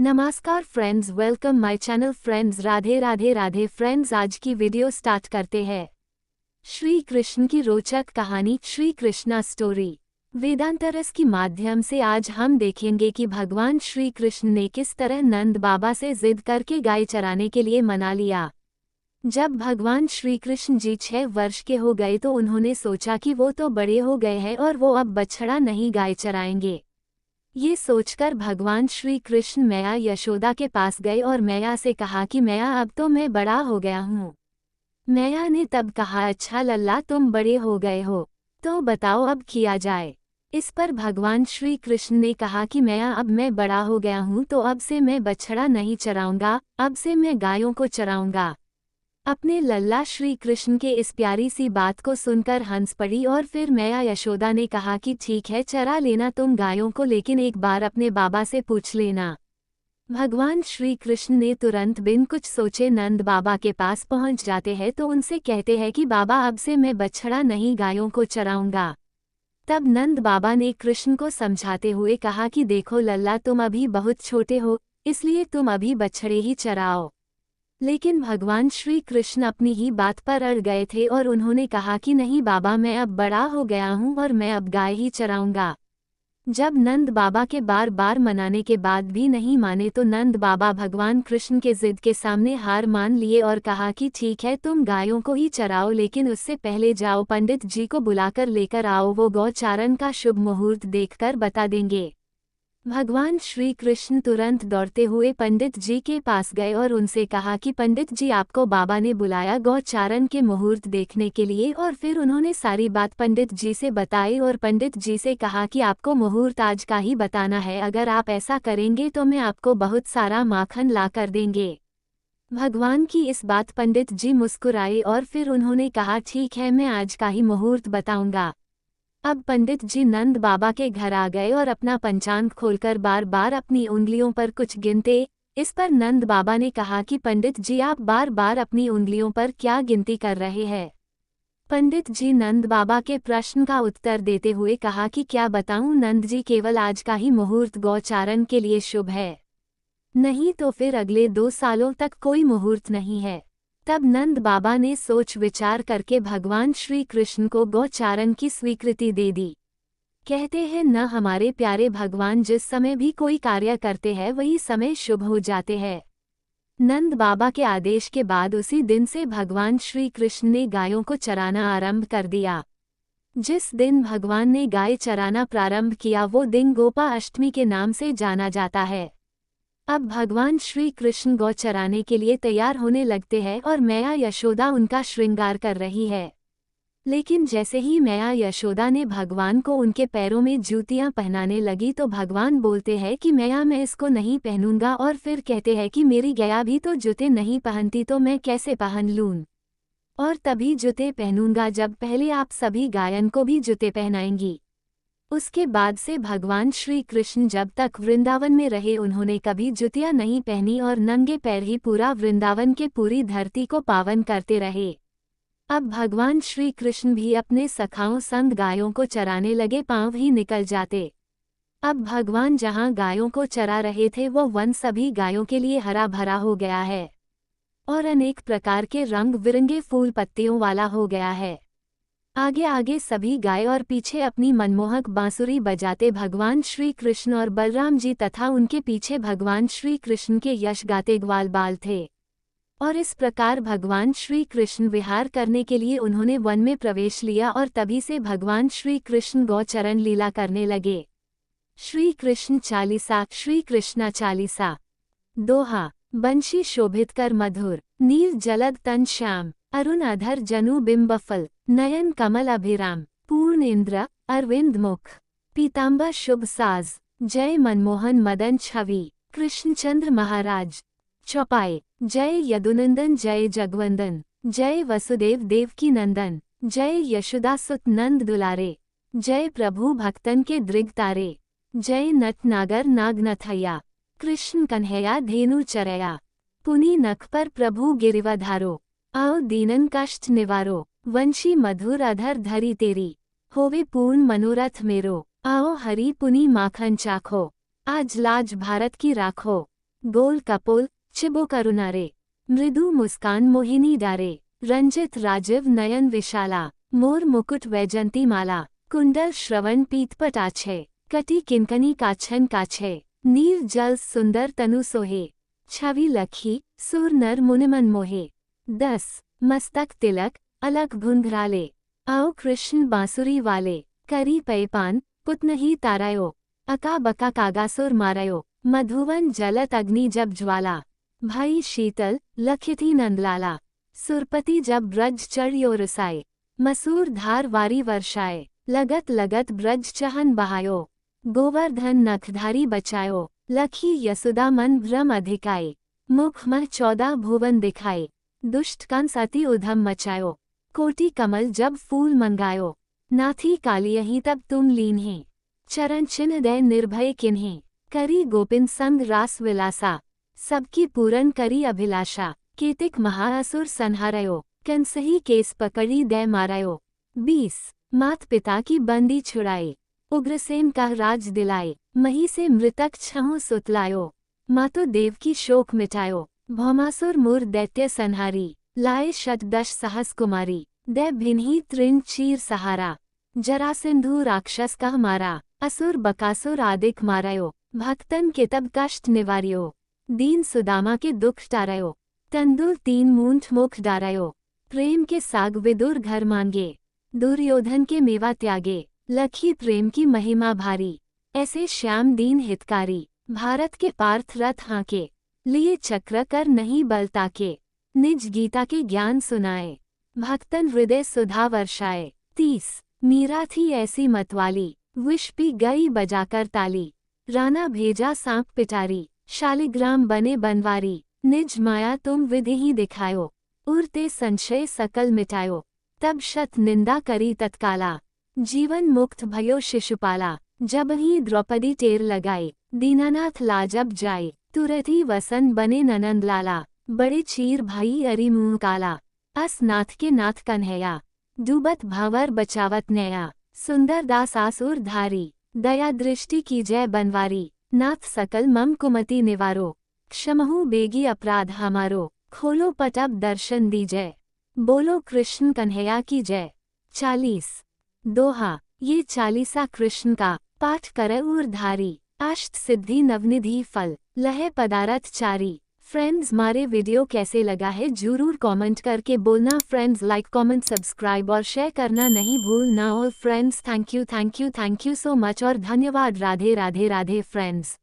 नमस्कार friends, welcome my channel friends. Radhe Radhe Radhe friends, आज की वीडियो स्टार्ट करते हैं। श्री कृष्ण की रोचक कहानी श्री कृष्णा स्टोरी वेदांतरस की माध्यम से आज हम देखेंगे कि भगवान श्री कृष्ण ने किस तरह नंद बाबा से जिद करके गाय चराने के लिए मना लिया। जब भगवान श्री कृष्ण जी 6 वर्ष के हो गए तो उन्होंने सोचा कि वो तो बड़े हो गए हैं और वो अब बछड़ा नहीं गाय चराएंगे। ये सोचकर भगवान श्री कृष्ण मैया यशोदा के पास गए और मैया से कहा कि मैया अब तो मैं बड़ा हो गया हूँ। मैया ने तब कहा, अच्छा लल्ला, तुम बड़े हो गए हो तो बताओ अब किया जाए। इस पर भगवान श्री कृष्ण ने कहा कि मैया अब मैं बड़ा हो गया हूँ तो अब से मैं बछड़ा नहीं चराऊंगा, अब से मैं गायों को चराऊंगा। अपने लल्ला श्री कृष्ण के इस प्यारी सी बात को सुनकर हंस पड़ी और फिर मैया यशोदा ने कहा कि ठीक है, चरा लेना तुम गायों को, लेकिन एक बार अपने बाबा से पूछ लेना। भगवान श्री कृष्ण ने तुरंत बिन कुछ सोचे नंद बाबा के पास पहुंच जाते हैं तो उनसे कहते हैं कि बाबा अब से मैं बछड़ा नहीं गायों को चराऊंगा। तब नंद बाबा ने कृष्ण को समझाते हुए कहा कि देखो लल्ला, तुम अभी बहुत छोटे हो, इसलिए तुम अभी बछड़े ही चराओ। लेकिन भगवान श्री कृष्ण अपनी ही बात पर अड़ गए थे और उन्होंने कहा कि नहीं बाबा, मैं अब बड़ा हो गया हूँ और मैं अब गाय ही चराऊंगा। जब नंद बाबा के बार बार मनाने के बाद भी नहीं माने तो नंद बाबा भगवान कृष्ण के जिद के सामने हार मान लिए और कहा कि ठीक है, तुम गायों को ही चराओ, लेकिन उससे पहले जाओ पंडित जी को बुलाकर लेकर आओ, वो गौचारण का शुभ मुहूर्त देखकर बता देंगे। भगवान श्री कृष्ण तुरंत दौड़ते हुए पंडित जी के पास गए और उनसे कहा कि पंडित जी, आपको बाबा ने बुलाया गौचारण के मुहूर्त देखने के लिए। और फिर उन्होंने सारी बात पंडित जी से बताई और पंडित जी से कहा कि आपको मुहूर्त आज का ही बताना है, अगर आप ऐसा करेंगे तो मैं आपको बहुत सारा माखन ला कर देंगे। भगवान की इस बात पंडित जी मुस्कुराए और फिर उन्होंने कहा ठीक है, मैं आज का ही मुहूर्त बताऊंगा। अब पंडित जी नंद बाबा के घर आ गए और अपना पंचांग खोलकर बार बार अपनी उंगलियों पर कुछ गिनते। इस पर नंद बाबा ने कहा कि पंडित जी, आप बार बार अपनी उंगलियों पर क्या गिनती कर रहे हैं। पंडित जी नंद बाबा के प्रश्न का उत्तर देते हुए कहा कि क्या बताऊं नंद जी, केवल आज का ही मुहूर्त गौचारण के लिए शुभ है, नहीं तो फिर अगले 2 सालों तक कोई मुहूर्त नहीं है। तब नंद बाबा ने सोच विचार करके भगवान श्री कृष्ण को गौचारण की स्वीकृति दे दी। कहते हैं न, हमारे प्यारे भगवान जिस समय भी कोई कार्य करते हैं वही समय शुभ हो जाते हैं। नंद बाबा के आदेश के बाद उसी दिन से भगवान श्री कृष्ण ने गायों को चराना आरंभ कर दिया। जिस दिन भगवान ने गाय चराना प्रारंभ किया वो दिन गोपा अष्टमी के नाम से जाना जाता है। अब भगवान श्री कृष्ण गौ चराने के लिए तैयार होने लगते हैं और मैया यशोदा उनका श्रृंगार कर रही है। लेकिन जैसे ही मैया यशोदा ने भगवान को उनके पैरों में जूतियां पहनाने लगी तो भगवान बोलते हैं कि मैया, मैं इसको नहीं पहनूंगा, और फिर कहते हैं कि मेरी गया भी तो जूते नहीं पहनती तो मैं कैसे पहन लूं, और तभी जूते पहनूंगा जब पहले आप सभी गायन को भी जूते पहनाएंगी। उसके बाद से भगवान श्री कृष्ण जब तक वृंदावन में रहे उन्होंने कभी जुतियां नहीं पहनी और नंगे पैर ही पूरा वृंदावन के पूरी धरती को पावन करते रहे। अब भगवान श्री कृष्ण भी अपने सखाओं संग गायों को चराने लगे, पांव ही निकल जाते। अब भगवान जहां गायों को चरा रहे थे वो वन सभी गायों के लिए हरा भरा हो गया है और अनेक प्रकार के रंग बिरंगे फूल पत्तियों वाला हो गया है। आगे आगे सभी गाय और पीछे अपनी मनमोहक बांसुरी बजाते भगवान श्री कृष्ण और बलराम जी तथा उनके पीछे भगवान श्री कृष्ण के यश गाते ग्वाल बाल थे। और इस प्रकार भगवान श्री कृष्ण विहार करने के लिए उन्होंने वन में प्रवेश लिया और तभी से भगवान श्री कृष्ण गौचरण लीला करने लगे। श्री कृष्ण चालीसा। श्री कृष्णा चालीसा। दोहा। बंशी शोभित कर मधुर, नील जलद तन श्याम, अरुण अधर जनु बिंबफल, नयन कमल अभिराम, पूर्ण इंद्र अरविंद मुख, पीतांबर शुभ साज, जय मनमोहन मदन छवि, कृष्णचंद्र महाराज। चौपाई। जय यदुनंदन जय जगवंदन, जय वसुदेव देवकी नंदन, जय यशोदा सुत नंद दुलारे, जय प्रभु भक्तन के दृग तारे, जय नट नागर नाग नथैया, कृष्ण कन्हैया धेनु चरया, पुनि नख पर प्रभु गिरिवधारो, आओ दीनन कष्ट निवारो, वंशी मधुर अधर धरी तेरी, होवे पूर्ण मनोरथ मेरो, आओ हरि पुनि माखन चाखो, आज लाज भारत की राखो। गोल कपोल चिबो करुणारे, मृदु मुस्कान मोहिनी डारे, रंजित राजीव नयन विशाला, मोर मुकुट वैजंती माला, कुंडल श्रवण पीतपट आछे, कटी किनकनी काछन काछे, नील जल सुंदर तनु सोहे, छवि लखी सुर नर मुनिमन मोहे। 10 मस्तक तिलक अलग घुंघराले, आओ कृष्ण बांसुरी वाले, करी पैपान पुतनही तारायो, अका बका कागासुर मारयो, मधुवन जलत अग्नि जब ज्वाला, भाई शीतल लखिथी नंदलाला, सुरपति जब ब्रज चढ़ियो रसाए, मसूर धार वारी वर्षाए, लगत लगत ब्रज चहन बहायो, गोवर्धन नखधारी बचायो, लखी यशोदा मन भ्रम अधिकाए, मुख मह 14 भुवन दिखाए, दुष्ट कंस अति उधम मचायो, कोटि कमल जब फूल मंगायो, नाथी काली यहीं तब तुम लीन हैं, चरण चिन्ह दे निर्भय किन्हें, करी गोपिन संग रास विलासा, सबकी पूरन करी अभिलाषा, केतिक महाअसुर संहारयो, कंसही केस पकड़ी दे मारायो। 20 मात पिता की बंदी छुड़ाए, उग्रसेन का राज दिलाए, मही से मृतक छहों सुतलायो, मातो देव की शोक मिटायो, भौमासुर मूर दैत्य संहारी, लाए 10 सहस कुमारी, दे भिन्ही तृण चीर सहारा, जरासिंधु राक्षस का मारा, असुर बकासुर आदिक मारायो, भक्तन के तब कष्ट निवार्यो, दीन सुदामा के दुख टारायो, तंदुल 3 मूंठ मुख डारायो, प्रेम के साग विदुर घर मांगे, दुर्योधन के मेवा त्यागे, लखी प्रेम की महिमा भारी, ऐसे श्याम दीन हितकारी, भारत के पार्थ रथ हाँके, लिए चक्र कर नहीं बल ताके, निज गीता के ज्ञान सुनाए, भक्तन हृदय सुधा वर्षाए। 30 मीरा थी ऐसी मतवाली, विष पी गई बजाकर ताली, राना भेजा सांप पिटारी, शालिग्राम बने बनवारी, निज माया तुम विधि ही दिखायो, उरते संशय सकल मिटायो, तब शत निंदा करी तत्काला, जीवन मुक्त भयो शिशुपाला, जब ही द्रौपदी टेर लगाए, दीनानाथ लाजब जाए, तुरंत ही वसन बने ननंद लाला, बड़े चीर भाई अरि मुँह काला, अस नाथ के नाथ कन्हैया, डूबत भावर बचावत नया, सुंदर दास आसुर धारी, दया दृष्टि की जय बनवारी, नाथ सकल मम कुमति निवारो, क्षमहु बेगी अपराध हमारो, खोलो पट अब दर्शन दीजय, बोलो कृष्ण कन्हैया की जय। 40 दोहा, ये 40 कृष्ण का पाठ करे ऊर्धारी, अष्ट सिद्धि नवनिधि फल, लहे पदारथ चारी। फ्रेंड्स, हमारे वीडियो कैसे लगा है जरूर कमेंट करके बोलना। फ्रेंड्स, लाइक कमेंट सब्सक्राइब और शेयर करना नहीं भूलना। और friends, thank you so much और धन्यवाद। राधे राधे राधे फ्रेंड्स।